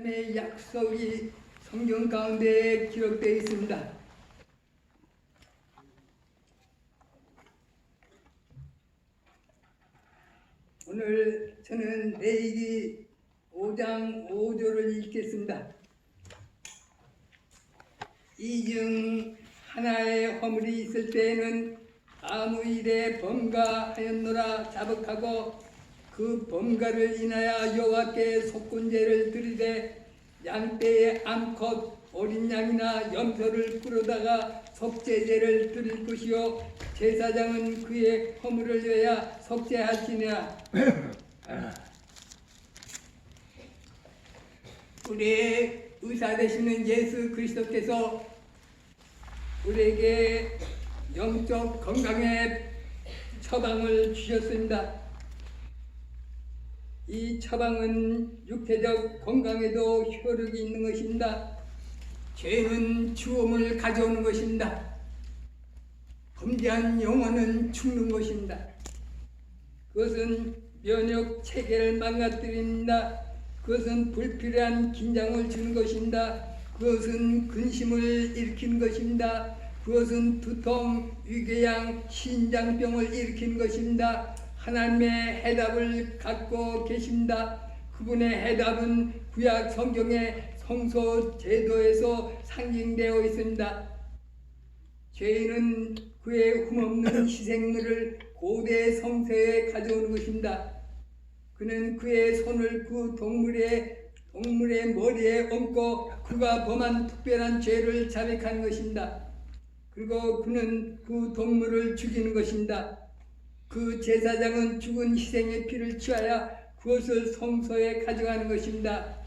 하나님의 약속이 성경 가운데 기록되어 있습니다. 오늘 저는 레위기 5장 5절을 읽겠습니다. 이중 하나의 허물이 있을 때에는 아무 일에 범가하였노라 자복하고 그 범가를 인하여 여호와께 속건제를 드리되 양떼의 암컷 어린 양이나 염소를 끌어다가 속죄제를 드릴 것이요 제사장은 그의 허물을 위하여 속죄할지니라. 우리의 의사 되시는 예수 그리스도께서 우리에게 영적 건강의 처방을 주셨습니다. 이 처방은 육체적 건강에도 효력이 있는 것입니다. 죄는 죽음을 가져오는 것입니다. 범죄한 영혼은 죽는 것입니다. 그것은 면역 체계를 망가뜨립니다. 그것은 불필요한 긴장을 주는 것입니다. 그것은 근심을 일으키는 것입니다. 그것은 두통, 위궤양, 신장병을 일으키는 것입니다. 하나님의 해답을 갖고 계십니다. 그분의 해답은 구약 성경의 성소 제도에서 상징되어 있습니다. 죄인은 그의 흠없는 희생물을 고대 성소에 가져오는 것입니다. 그는 그의 손을 그 동물의 머리에 얹고 그가 범한 특별한 죄를 자백하는 것입니다. 그리고 그는 그 동물을 죽이는 것입니다. 그 제사장은 죽은 희생의 피를 취하여 그것을 성소에 가져가는 것입니다.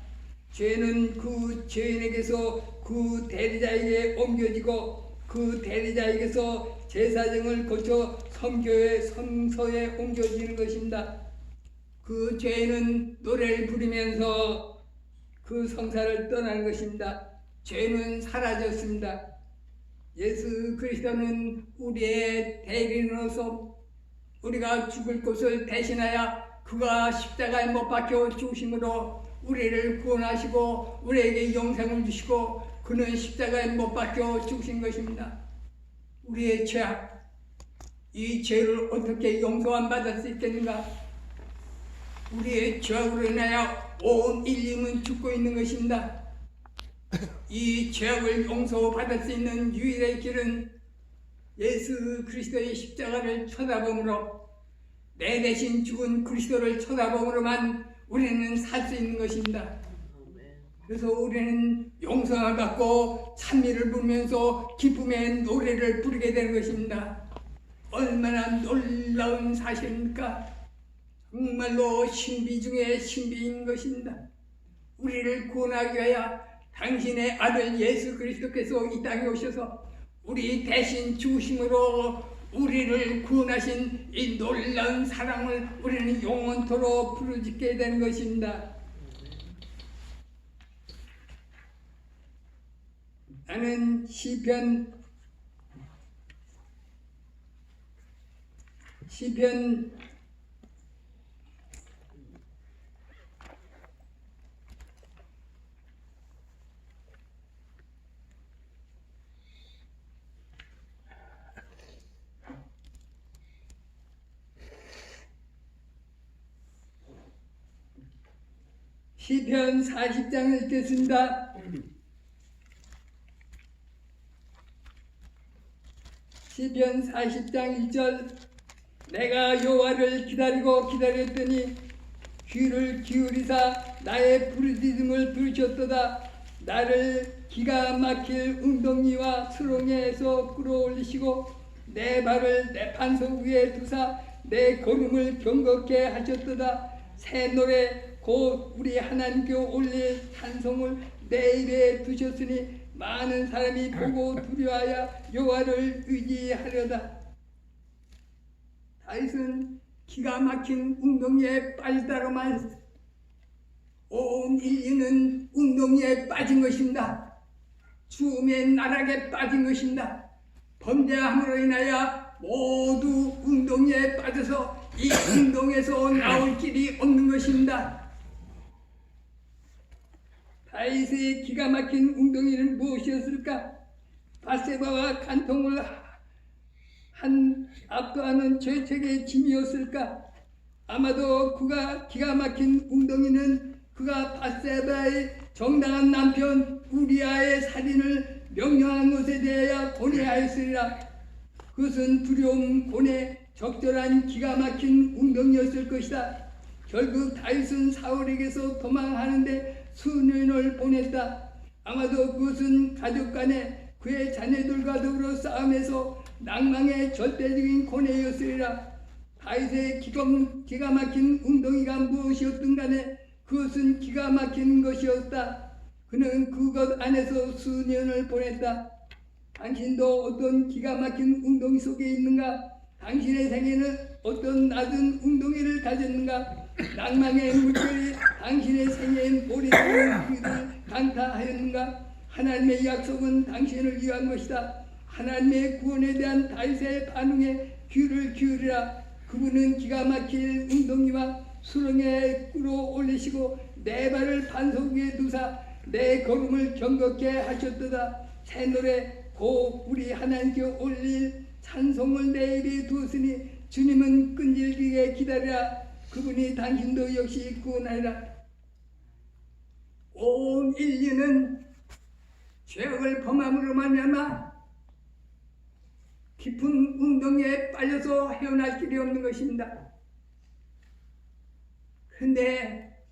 죄는 그 죄인에게서 그 대리자에게 옮겨지고 그 대리자에게서 제사장을 거쳐 성소에 옮겨지는 것입니다. 그 죄인은 노래를 부르면서 그 성사를 떠나는 것입니다. 죄는 사라졌습니다. 예수 그리스도는 우리의 대리인으로서 우리가 죽을 것을 대신하여 그가 십자가에 못 박혀 죽으심으로 우리를 구원하시고 우리에게 영생을 주시고 그는 십자가에 못 박혀 죽으신 것입니다. 우리의 죄악, 이 죄를 어떻게 용서 안 받을 수 있겠는가? 우리의 죄악으로 인하여 온 인류는 죽고 있는 것입니다. 이 죄악을 용서받을 수 있는 유일의 길은 예수 그리스도의 십자가를 쳐다보므로 내 대신 죽은 그리스도를 쳐다보므로만 우리는 살 수 있는 것입니다. 그래서 우리는 용서를 받고 찬미를 부르면서 기쁨의 노래를 부르게 되는 것입니다. 얼마나 놀라운 사실입니까? 정말로 신비 중에 신비인 것입니다. 우리를 구원하기 위하여 당신의 아들 예수 그리스도께서 이 땅에 오셔서 우리 대신 죽으심으로 우리를 구원하신 이 놀라운 사랑을 우리는 영원토록 부르짖게 되는 것입니다. 나는 시편 40장을 읽겠습니다. 시편 40장 1절 내가 여호와를 기다렸더니 귀를 기울이사 나의 부르짖음을 들으셨도다. 나를 기가 막힐 웅덩이와 수렁에서 끌어올리시고 내 발을 내 반석 위에 두사 내 걸음을 경겁게 하셨도다. 새 노래 곧 우리 하나님께 올릴 찬송을 내 입에 두셨으니 많은 사람이 보고 두려워하여 여호와를 의지하려다. 다윗은 기가 막힌 웅덩이에 빠지다로만 온 인류는 웅덩이에 빠진 것입니다. 죽음의 나락에 빠진 것입니다. 범죄함으로 인하여 모두 웅덩이에 빠져서 이 웅덩이에서 나올 길이 없는 것입니다. 다윗의 기가 막힌 웅덩이는 무엇이었을까? 밧세바와 간통을 한 압도하는 죄책의 짐이었을까? 아마도 그가 기가 막힌 웅덩이는 그가 밧세바의 정당한 남편 우리아의 살인을 명령한 것에 대하여 고뇌하였으리라. 그것은 두려움, 고뇌, 적절한 기가 막힌 웅덩이였을 것이다. 결국 다윗은 사울에게서 도망하는데 수년을 보냈다. 아마도 그것은 가족 간에 그의 자녀들과 더불어 싸움에서 낭망의 절대적인 고뇌였으리라. 다윗의 기가 막힌 웅덩이가 무엇이었든 간에 그것은 기가 막힌 것이었다. 그는 그것 안에서 수년을 보냈다. 당신도 어떤 기가 막힌 웅덩이 속에 있는가? 당신의 생애는 어떤 낮은 웅덩이를 가졌는가? 낭망의 물결이 당신의 생애에 몰입하는 우리를 강타하였는가? 하나님의 약속은 당신을 위한 것이다. 하나님의 구원에 대한 다윗의 반응에 귀를 기울이라. 그분은 기가 막힐 웅덩이와 수렁에 끌어올리시고 내 발을 반석 위에 두사 내 걸음을 경겁게 하셨도다. 새 노래 곧 우리 하나님께 올릴 찬송을 내 입에 두었으니 주님은 끈질기게 기다리라. 그분이 당신도 역시 구원하리라. 온 인류는 죄악을 범함으로 말미암아 깊은 웅덩이에 빠져서 헤어날 길이 없는 것입니다. 그런데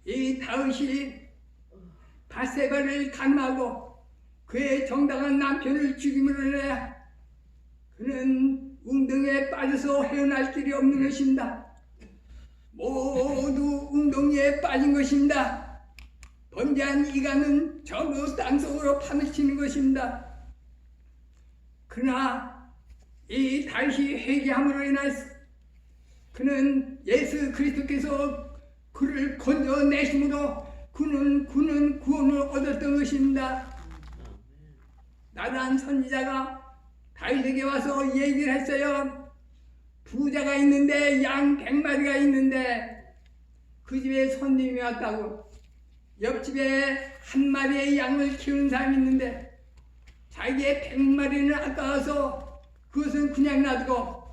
이 다윗이 밧세바를 간마하고 그의 정당한 남편을 죽임으로 인하여 그는 웅덩이에 빠져서 헤어날 길이 없는 것입니다. 모두 웅덩이에 빠진 것입니다. 번제한 이가는 전부 땅속으로 파묻히는 것입니다. 그러나 이 다윗이 회개함으로 인해서 그는 예수 그리스도께서 그를 건져내심으로 그는 구원을 얻었던 것입니다. 나단 선지자가 다윗에게 와서 얘기를 했어요. 부자가 있는데 양 100마리가 있는데 그 집에 손님이 왔다고. 옆집에 한 마리의 양을 키우는 사람이 있는데 자기의 100마리는 아까워서 그것은 그냥 놔두고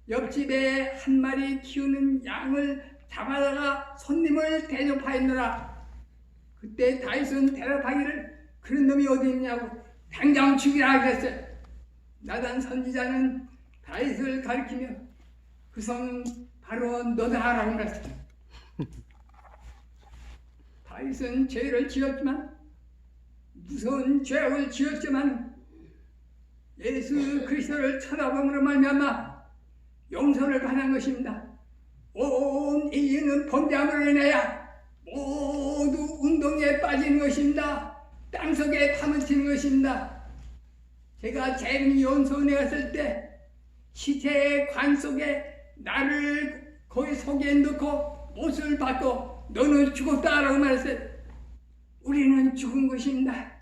옆집에 한 마리 키우는 양을 잡아다가 손님을 대접하였노라. 그때 다윗은 대답하기를 그런 놈이 어디 있냐고 당장 죽이라 그랬어요. 나단 선지자는 다윗을 가리키며 그 성은 바로 너다라고 그랬어요. 다윗은 죄를 지었지만 무서운 죄악을 지었지만 예수 그리스도를 쳐다봄으로 말미암아 용서를 받은 것입니다. 온 인류는 범죄함으로 인하여 모두 웅덩이에 빠진 것입니다. 땅속에 파묻히는 것입니다. 제가 재림 연수원에 갔을 때 시체의 관 속에 나를 거기 속에 넣고 옷을 받고 너는 죽었다라고 말했어요. 우리는 죽은 것입니다.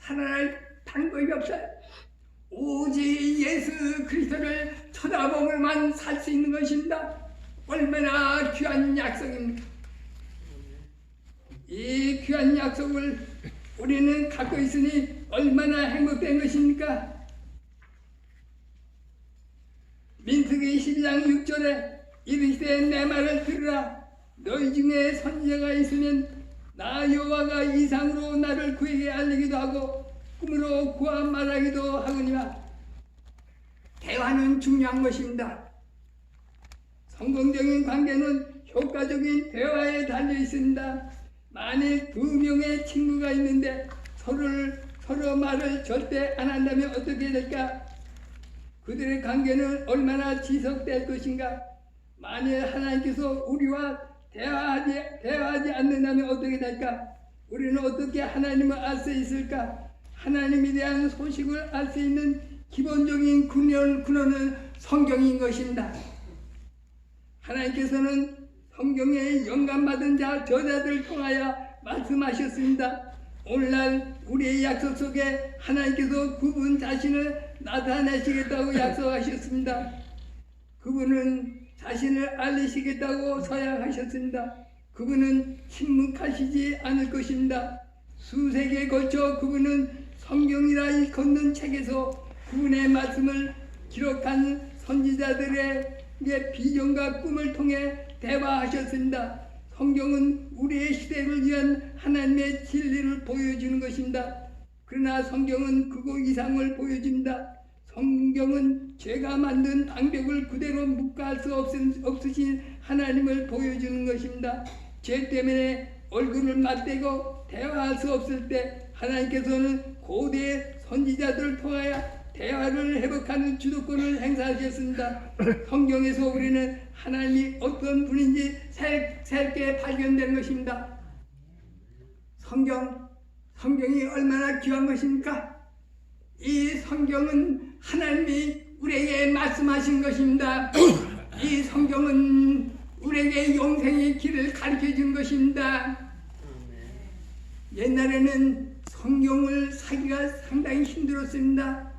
살아날 방법이 없어요. 오직 예수 그리스도를 쳐다보면만 살 수 있는 것입니다. 얼마나 귀한 약속입니까? 이 귀한 약속을 우리는 갖고 있으니 얼마나 행복된 것입니까? 민수기 12장 6절에 이르시되 내 말을 들으라. 너희 중에 선지자가 있으면 나 여호와가 이상으로 나를 그에게 알리기도 하고 꿈으로 구하 말하기도 하거니와. 대화는 중요한 것입니다. 성공적인 관계는 효과적인 대화에 달려 있습니다. 만일 두 명의 친구가 있는데 서로 말을 절대 안 한다면 어떻게 될까? 그들의 관계는 얼마나 지속될 것인가? 만일 하나님께서 우리와 대화하지 않는다면 어떻게 될까? 우리는 어떻게 하나님을 알 수 있을까? 하나님에 대한 소식을 알 수 있는 기본적인 근원은 성경인 것입니다. 하나님께서는 성경에 영감받은 저자들을 통하여 말씀하셨습니다. 오늘날 우리의 약속 속에 하나님께서 그분 자신을 나타내시겠다고 약속하셨습니다. 그분은 자신을 알리시겠다고 서약하셨습니다. 그분은 침묵하시지 않을 것입니다. 수세기에 걸쳐 그분은 성경이라 일컫는 책에서 그분의 말씀을 기록한 선지자들에게 비전과 꿈을 통해 대화하셨습니다. 성경은 우리의 시대를 위한 하나님의 진리를 보여주는 것입니다. 그러나 성경은 그거 이상을 보여줍니다. 성경은 죄가 만든 방벽을 그대로 묵과할 수 없으신 하나님을 보여주는 것입니다. 죄 때문에 얼굴을 맞대고 대화할 수 없을 때 하나님께서는 고대 선지자들을 통하여 대화를 회복하는 주도권을 행사하셨습니다. 성경에서 우리는 하나님이 어떤 분인지 새롭게 발견되는 것입니다. 성경이 얼마나 귀한 것입니까? 이 성경은 하나님이 우리에게 말씀하신 것입니다. 이 성경은 우리에게 영생의 길을 가르쳐 준 것입니다. 옛날에는 성경을 사기가 상당히 힘들었습니다.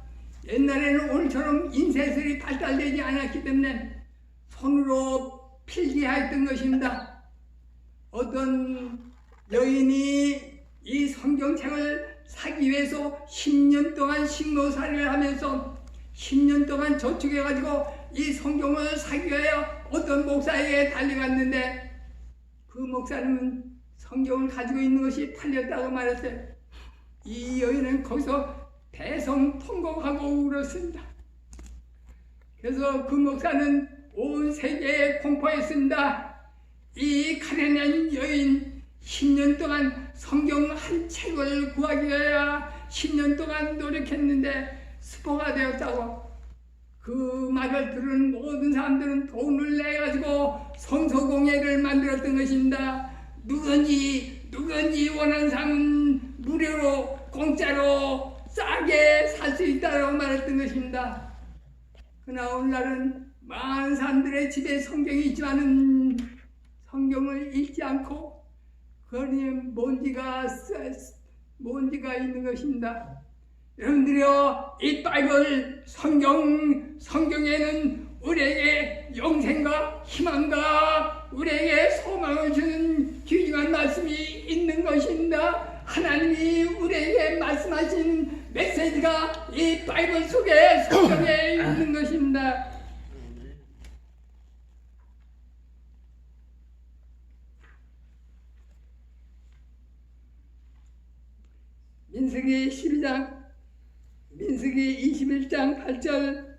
옛날에는 오늘처럼 인쇄술이 발달되지 않았기 때문에 손으로 필기하였던 것입니다. 어떤 여인이 이 성경책을 사기 위해서 10년 동안 식모살이를 하면서 10년 동안 저축해가지고 이 성경을 사기 위하여 어떤 목사에게 달려갔는데 그 목사님은 성경을 가지고 있는 것이 팔렸다고 말했어요. 이 여인은 거기서 대성통곡하고 울었습니다. 그래서 그 목사는 온 세계에 공포했습니다. 이 가련한 여인 10년 동안 성경 한 책을 구하기 위하여 10년 동안 노력했는데 스포가 되었다고. 그 말을 들은 모든 사람들은 돈을 내가지고 성서공예를 만들었던 것입니다. 누군지 원하는 사람은 무료로 공짜로 싸게 살 수 있다고 말했던 것입니다. 그러나 오늘날은 많은 사람들의 집에 성경이 있지만은 성경을 읽지 않고 거기에 먼지가 있는 것입니다. 여러분들이요, 이 바이블 성경에는 우리에게 영생과 희망과 우리에게 소망을 주는 귀중한 말씀이 있는 것입니다. 하나님이 우리에게 말씀하신 메시지가 이 바이블 속에 성경에 있는 것입니다. 민수기 12장, 민수기 21장 8절,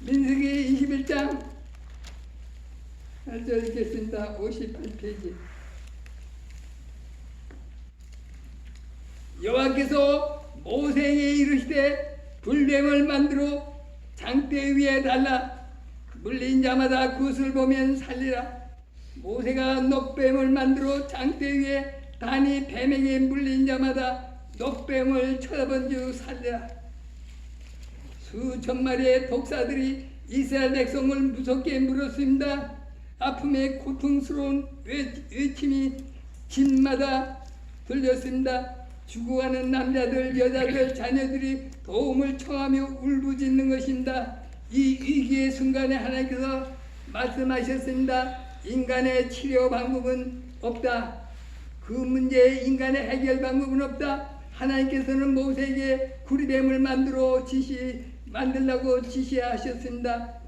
민수기 21장 8절 읽겠습니다. 58페이지. 여호와께서 모세에게 이르시되 불뱀을 만들어 장대 위에 달라 물린 자마다 그것을 보면 살리라. 모세가 녹뱀을 만들어 장대 위에 다니 뱀에게 물린 자마다 녹뱀을 쳐다본 즉 살리라. 수천 마리의 독사들이 이스라엘 백성을 무섭게 물었습니다. 아픔의 고통스러운 외침이 집마다 들렸습니다. 죽어가는 남자들, 여자들, 자녀들이 도움을 청하며 울부짖는 것입니다. 이 위기의 순간에 하나님께서 말씀하셨습니다. 인간의 치료 방법은 없다. 그 문제에 인간의 해결 방법은 없다. 하나님께서는 모세에게 구리뱀을 만들라고 지시하셨습니다.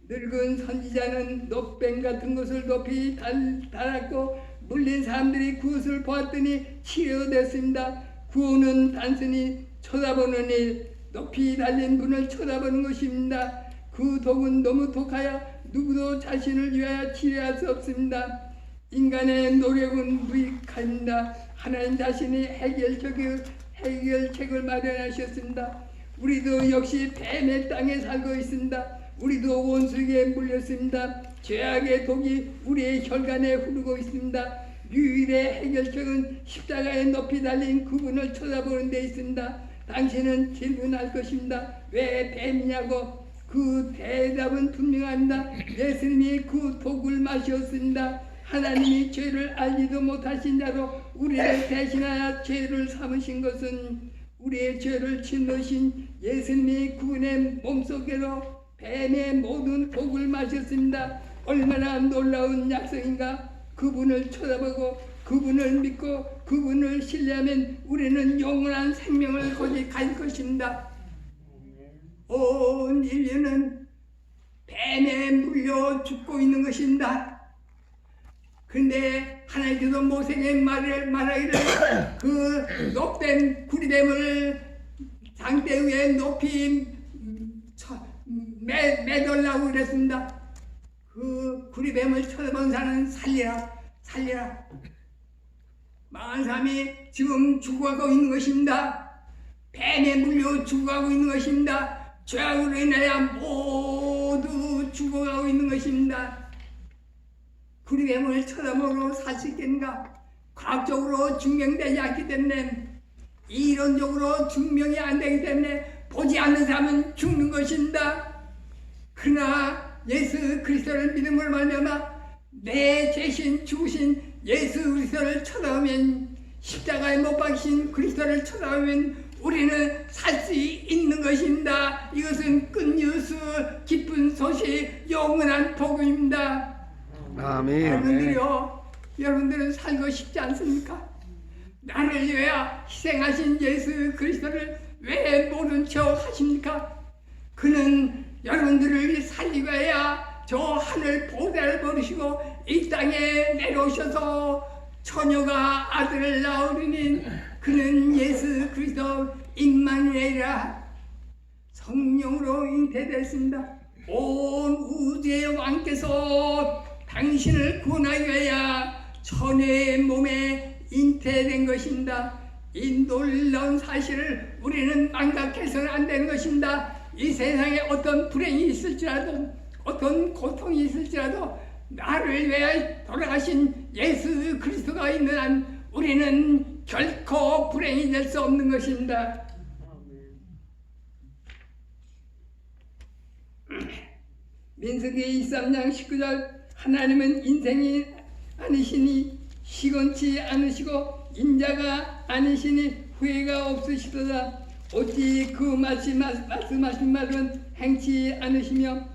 늙은 선지자는 녹뱀 같은 것을 높이 달았고 물린 사람들이 그것을 보았더니 치료됐습니다. 구원은 단순히 쳐다보는 일, 높이 달린 분을 쳐다보는 것입니다. 그 독은 너무 독하여 누구도 자신을 위하여 치료할 수 없습니다. 인간의 노력은 무익합니다. 하나님 자신이 해결책을 마련하셨습니다. 우리도 역시 뱀의 땅에 살고 있습니다. 우리도 원수에게 물렸습니다. 죄악의 독이 우리의 혈관에 흐르고 있습니다. 유일의 해결책은 십자가에 높이 달린 그분을 쳐다보는 데 있습니다. 당신은 질문할 것입니다. 왜 뱀이냐고. 그 대답은 분명합니다. 예수님이 그 독을 마셨습니다. 하나님이 죄를 알지도 못하신 자로 우리를 대신하여 죄를 삼으신 것은 우리의 죄를 짊어진 예수님이 그분의 몸속으로 뱀의 모든 독을 마셨습니다. 얼마나 놀라운 약속인가. 그분을 쳐다보고 그분을 믿고 그분을 신뢰하면 우리는 영원한 생명을 거기 갈 것입니다. 온 인류는 뱀에 물려 죽고 있는 것입니다. 그런데 하나님께서 모세에게 말하기를 그 녹된 구리뱀을 장대 위에 높이 매달라고 그랬습니다. 그 구리뱀을 쳐다본 사람은 살리라. 망한 사람이 지금 죽어가고 있는 것입니다. 뱀에 물려 죽어가고 있는 것입니다. 죄악으로 인하여 모두 죽어가고 있는 것입니다. 구리뱀을 쳐다보고 살 수 있겠는가? 과학적으로 증명되지 않기 때문에, 이론적으로 증명이 안 되기 때문에 보지 않는 사람은 죽는 것입니다. 그러나 예수 그리스도를 믿음으로 말미암아 내 죄신 죽으신 예수 그리스도를 쳐다보면, 십자가에 못 박히신 그리스도를 쳐다보면 우리는 살 수 있는 것입니다. 이것은 끝뉴스, 기쁜 소식, 영원한 복음입니다. 아멘. 여러분들은 살고 싶지 않습니까? 나를 위하여 희생하신 예수 그리스도를 왜 모른 척 하십니까? 그는 여러분들을 살리고 해야 저 하늘 보좌를 버리시고 이 땅에 내려오셔서 처녀가 아들을 낳으리니 그는 예수 그리스도 임마누엘이라 성령으로 잉태됐습니다. 온 우주의 왕께서 당신을 구원하기 위하여 처녀의 몸에 잉태된 것입니다. 이 놀라운 사실을 우리는 망각해서는 안 되는 것입니다. 이 세상에 어떤 불행이 있을지라도, 어떤 고통이 있을지라도 나를 위하여 돌아가신 예수 그리스도가 있는 한 우리는 결코 불행이 될 수 없는 것입니다. 민수기 23장 19절 하나님은 인생이 아니시니 시건치 않으시고 인자가 아니시니 후회가 없으시도다. 어찌 그 말씀하신 말은 행치 않으시며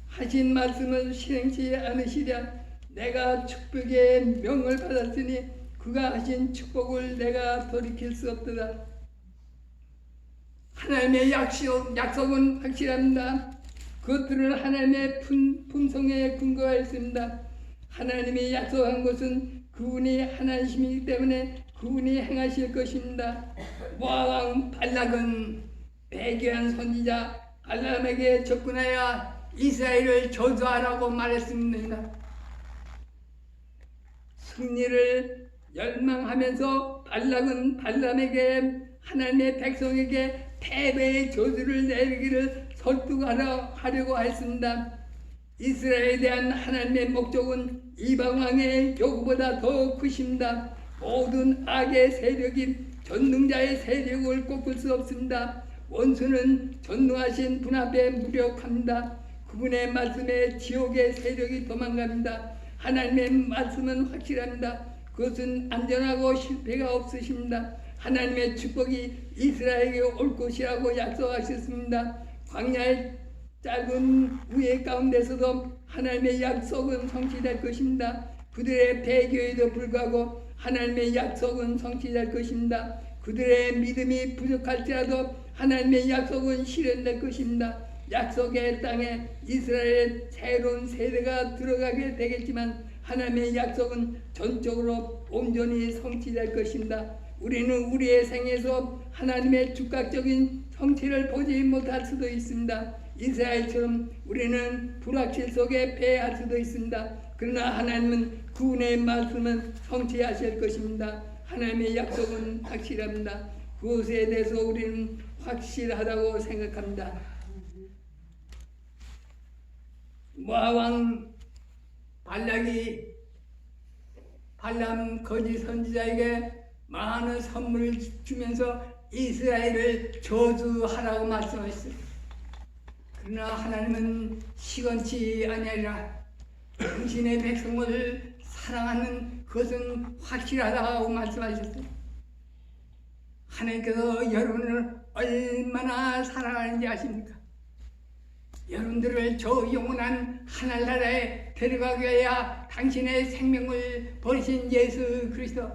하신 말씀을 실행치 않으시랴. 내가 축복의 명을 받았으니 그가 하신 축복을 내가 돌이킬 수 없도다. 하나님의 약속은 확실합니다. 그것들은 하나님의 품성에 근거하여 있습니다. 하나님이 약속한 것은 그분이 하나님이시기 때문에 그분이 행하실 것입니다. 모압 발락은 배교한 선지자 발람에게 접근하여 이스라엘을 저주하라고 말했습니다. 승리를 열망하면서 발락은 발람에게 하나님의 백성에게 패배의 저주를 내리기를 설득하려고 했습니다. 이스라엘에 대한 하나님의 목적은 이방 왕의 요구보다 더 크십니다. 모든 악의 세력인 전능자의 세력을 꺾을 수 없습니다. 원수는 전능하신 분 앞에 무력합니다. 그분의 말씀에 지옥의 세력이 도망갑니다. 하나님의 말씀은 확실합니다. 그것은 안전하고 실패가 없으십니다. 하나님의 축복이 이스라엘에게 올 것이라고 약속하셨습니다. 광야의 짧은 우회 가운데서도 하나님의 약속은 성취될 것입니다. 그들의 배교에도 불구하고 하나님의 약속은 성취될 것입니다. 그들의 믿음이 부족할지라도 하나님의 약속은 실현될 것입니다. 약속의 땅에 이스라엘의 새로운 세대가 들어가게 되겠지만 하나님의 약속은 전적으로 온전히 성취될 것입니다. 우리는 우리의 생에서 하나님의 즉각적인 성취를 보지 못할 수도 있습니다. 이스라엘처럼 우리는 불확실 속에 패할 수도 있습니다. 그러나 하나님은 그분의 말씀은 성취하실 것입니다. 하나님의 약속은 확실합니다. 그것에 대해서 우리는 확실하다고 생각합니다. 모압 왕 발락이 발람 거짓 선지자에게 많은 선물을 주면서 이스라엘을 저주하라고 말씀하셨어요. 그러나 하나님은 시건치 아니하리라. 당신의 백성을 사랑하는 그것은 확실하다고 말씀하셨어요. 하나님께서 여러분을 얼마나 사랑하는지 아십니까? 여러분들을 저 영원한 하늘나라에 데려가기 위하여 당신의 생명을 버리신 예수 그리스도,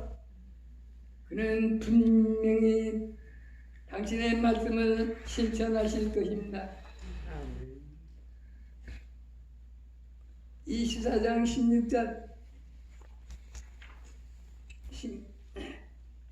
그는 분명히 당신의 말씀을 실천하실 것입니다. 24장 16절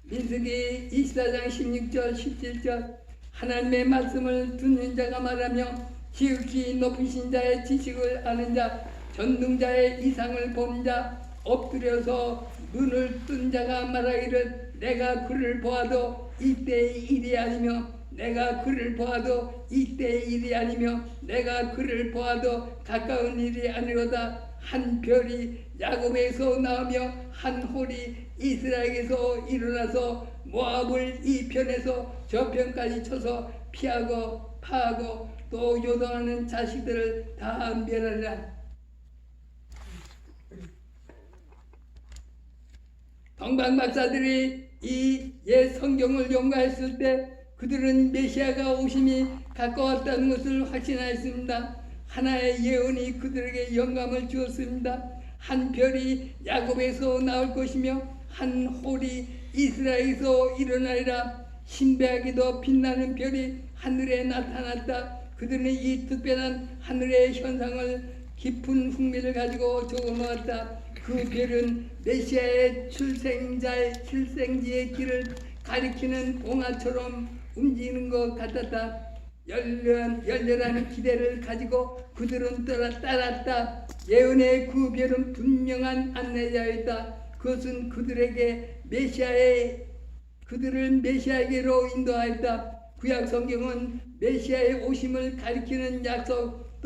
민수기 24장 16절 17절 하나님의 말씀을 듣는 자가 말하며 지극히 높으신 자의 지식을 아는 자, 전능자의 이상을 보는 자, 엎드려서 눈을 뜬 자가 말하기를 내가 그를 보아도 이때의 일이 아니며 내가 그를 보아도 이때의 일이 아니며 내가 그를 보아도 가까운 일이 아니로다. 한 별이 야곱에서 나오며 한 홀이 이스라엘에서 일어나서 모압을 이 편에서 저 편까지 쳐서 피하고 파하고 또 요동하는 자식들을 다 멸하리라. 동방 박사들이 이 옛 성경을 연구했을 때 그들은 메시아가 오심이 가까웠다는 것을 확신하였습니다. 하나의 예언이 그들에게 영감을 주었습니다. 한 별이 야곱에서 나올 것이며 한 홀이 이스라엘에서 일어나리라. 신비하게도 빛나는 별이 하늘에 나타났다. 그들은 이 특별한 하늘의 현상을 깊은 흥미를 가지고 적어놓았다. 그 별은 메시아의 출생지의 길을 가리키는 봉화처럼 움직이는 것 같았다. 열렬한 기대를 가지고 그들은 따랐다. 예언의 그 별은 분명한 안내자였다. 그것은 그들을 메시아에게로 인도하였다. 구약 성경은 메시아의 오심을 가리키는 약속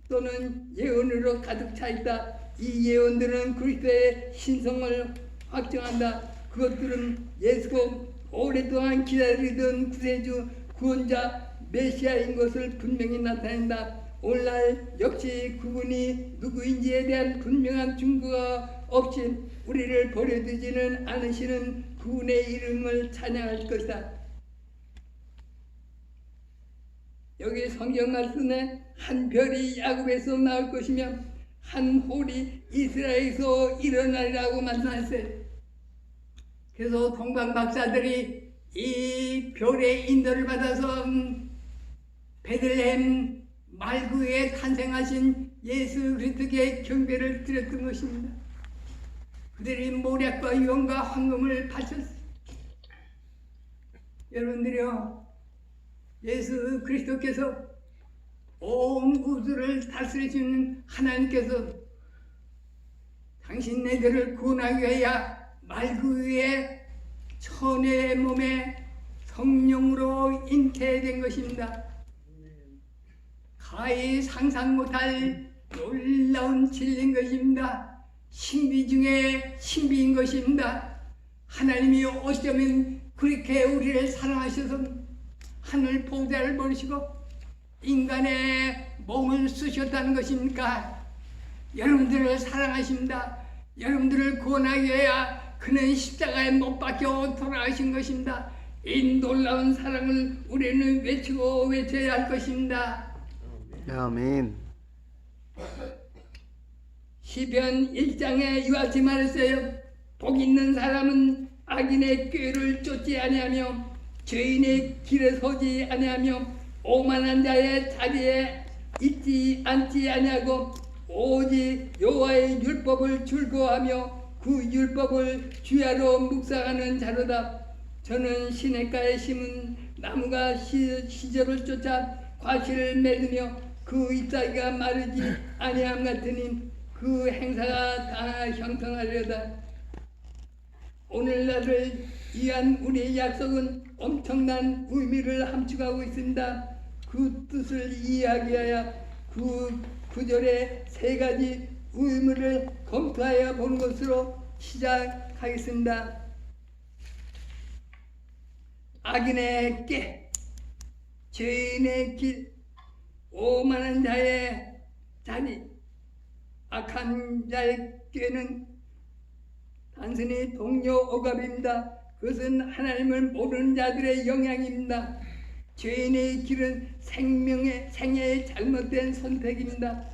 또는 예언으로 가득 차 있다. 이 예언들은 그리스도의 신성을 확정한다. 그것들은 예수가 오랫동안 기다리던 구세주 구원자 메시아인 것을 분명히 나타낸다. 오늘날 역시 그분이 누구인지에 대한 분명한 증거가 없이 우리를 버려두지는 않으시는 그분의 이름을 찬양할 것이다. 여기 성경 말씀에 한 별이 야곱에서 나올 것이며 한 홀이 이스라엘에서 일어나리라고 말씀하셨어요. 그래서 동방 박사들이 이 별의 인도를 받아서 베들레헴 말구에 탄생하신 예수 그리스도께 경배를 드렸던 것입니다. 그들이 모략과 유언과 황금을 바쳤어요. 여러분들이요, 예수 그리스도께서 온 우주를 다스리시는 하나님께서 당신네들을 구원하기 위하여 말구 위에 천의 몸에 성령으로 잉태된 것입니다. 가히 상상 못할 놀라운 진리인 것입니다. 신비 중에 신비인 것입니다. 하나님이 어쩌면 그렇게 우리를 사랑하셔서 하늘 보좌를 버리시고 인간의 몸을 쓰셨다는 것입니까? 여러분들을 사랑하십니다. 여러분들을 구원하기 위하여 그는 십자가에 못 박혀 돌아가신 것입니다. 이 놀라운 사랑을 우리는 외치고 외쳐야 할 것입니다. 아멘. 시편 1장에 이와 같이 말했어요. 복 있는 사람은 악인의 꾀를 쫓지 아니하며 죄인의 길에 서지 아니하며 오만한 자의 자리에 앉지 아니하고 오직 여호와의 율법을 즐거워하며 그 율법을 주야로 묵상하는 자로다. 저는 시냇가에 심은 나무가 시절을 쫓아 과실을 맺으며 그 잎사귀가 마르지 아니함 같으니 그 행사가 다 형통하려다. 오늘날을 위한 우리의 약속은 엄청난 의미를 함축하고 있습니다. 그 뜻을 이해하기 위하여 그 구절의 세 가지 의미를 검토하여 보는 것으로 시작하겠습니다. 악인의 꾀, 죄인의 길, 오만한 자의 자리. 악한 자의 꾀는 단순히 동료 억압입니다. 그것은 하나님을 모르는 자들의 영향입니다. 죄인의 길은 생애의 잘못된 선택입니다.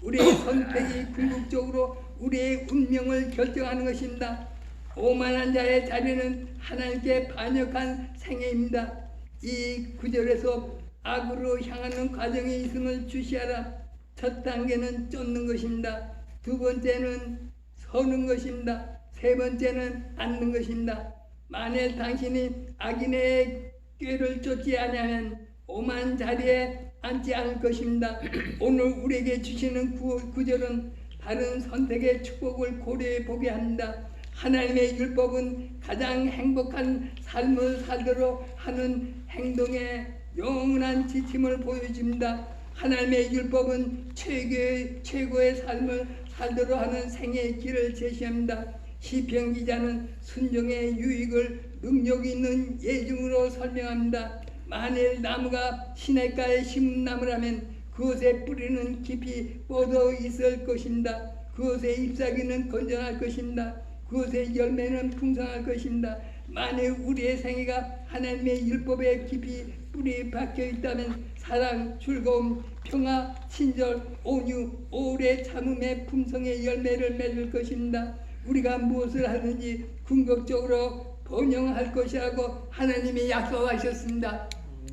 우리의 선택이 궁극적으로 우리의 운명을 결정하는 것입니다. 오만한 자의 자리는 하나님께 반역한 생애입니다. 이 구절에서 악으로 향하는 과정이 있음을 주시하라. 첫 단계는 쫓는 것입니다. 두 번째는 서는 것입니다. 세 번째는 앉는 것입니다. 만일 당신이 악인의 꾀를 쫓지 아니하면 오만 자리에 앉지 않을 것입니다. 오늘 우리에게 주시는 구절은 다른 선택의 축복을 고려해 보게 합니다. 하나님의 율법은 가장 행복한 삶을 살도록 하는 행동의 영원한 지침을 보여줍니다. 하나님의 율법은 최고의 삶을 살도록 하는 생애의 길을 제시합니다. 시편 기자는 순종의 유익을 능력 있는 예증으로 설명합니다. 만일 나무가 시냇가에 심은 나무라면 그것의 뿌리는 깊이 뻗어 있을 것입니다. 그것의 잎사귀는 건전할 것입니다. 그것의 열매는 풍성할 것입니다. 만일 우리의 생애가 하나님의 율법에 깊이 뿌리 박혀 있다면 사랑, 즐거움, 평화, 친절, 온유, 오래 참음의 품성의 열매를 맺을 것입니다. 우리가 무엇을 하든지 궁극적으로 번영할 것이라고 하나님이 약속하셨습니다.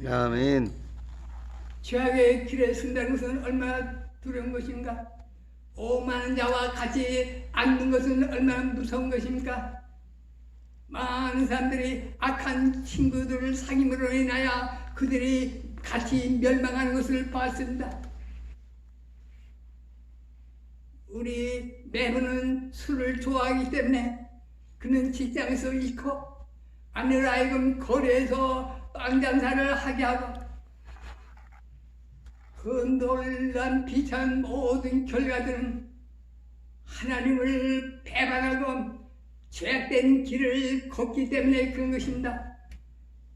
아멘. 죄악의 길에 쓴다는 것은 얼마나 두려운 것인가? 오만한 자와 같이 앉는 것은 얼마나 무서운 것입니까? 많은 사람들이 악한 친구들을 사귐으로 인하여 그들이 같이 멸망하는 것을 봤습니다. 우리 매부는 술을 좋아하기 때문에 그는 직장에서 잃고 아내를 하여금 거리에서 빵 장사를 하게 하고 그 놀란 비참한 모든 결과들은 하나님을 배반하고 죄악된 길을 걷기 때문에 그런 것입니다.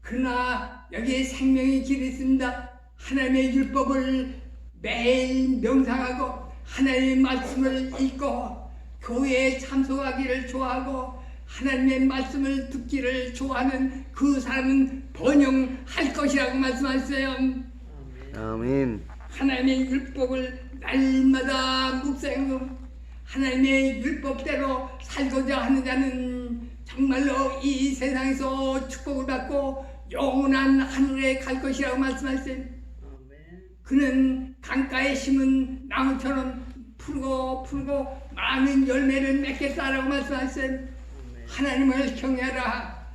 그러나 여기에 생명의 길이 있습니다. 하나님의 율법을 매일 명상하고 하나님의 말씀을 읽고 교회에 참석하기를 좋아하고 하나님의 말씀을 듣기를 좋아하는 그 사람은 번영할 것이라고 말씀하셨어요. 아멘. 하나님의 율법을 날마다 묵상하고 하나님의 율법대로 살고자 하는 자는 정말로 이 세상에서 축복을 받고 영원한 하늘에 갈 것이라고 말씀하셨어요. 그는 강가에 심은 나무처럼 푸르고 많은 열매를 맺겠다라고 말씀하셨어요. 하나님을 경외하라.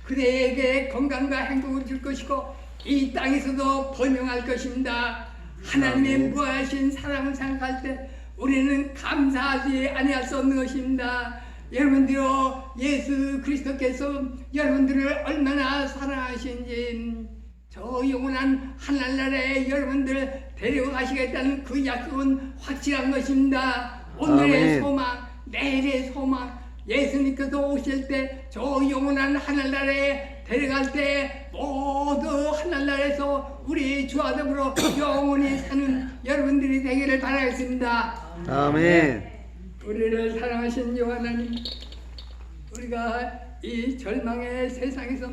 그대에게 건강과 행복을 줄 것이고 이 땅에서도 번영할 것입니다. 하나님의 무하신 사랑을 생각할 때 우리는 감사하지 아니할 수 없는 것입니다. 여러분들요, 예수 그리스도께서 여러분들을 얼마나 사랑하신지 저 영원한 하늘나라에 여러분들 데려가시겠다는 그 약속은 확실한 것입니다. 오늘의 아멘. 소망, 내일의 소망, 예수님께서 오실 때 저 영원한 하늘나라에 데려갈 때 모두 하늘나라에서 우리 주와 더불어 영원히 사는 여러분들이 되기를 바라겠습니다. 아멘. 우리를 사랑하신 여호와 하나님, 우리가 이 절망의 세상에서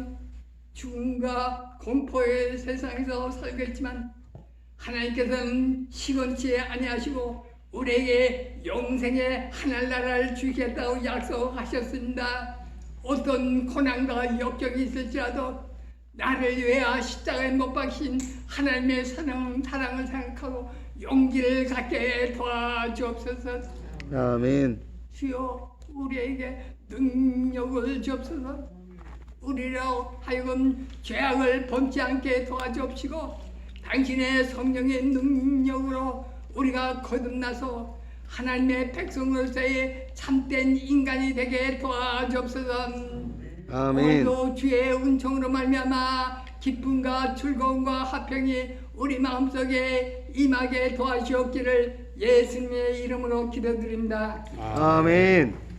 죽음과 공포의 세상에서 살고 있지만 하나님께서는 시건치 아니하시고 우리에게 영생의 하늘나라를 주시겠다고 약속하셨습니다. 어떤 고난과 역경이 있을지라도 나를 위하여 십자가에 못 박힌 하나님의 사랑을 생각하고 용기를 갖게 도와주옵소서. 아멘. 주여, 우리에게 능력을 주옵소서. 우리로 하여금 죄악을 범치 않게 도와주옵시고 당신의 성령의 능력으로 우리가 거듭나서 하나님의 백성으로서의 참된 인간이 되게 도와주옵소서. 아멘. 오늘도 주의 은총으로 말미암아 기쁨과 즐거움과 화평이 우리 마음속에 임하게 도와주옵기를 예수님의 이름으로 기도드립니다. 아멘.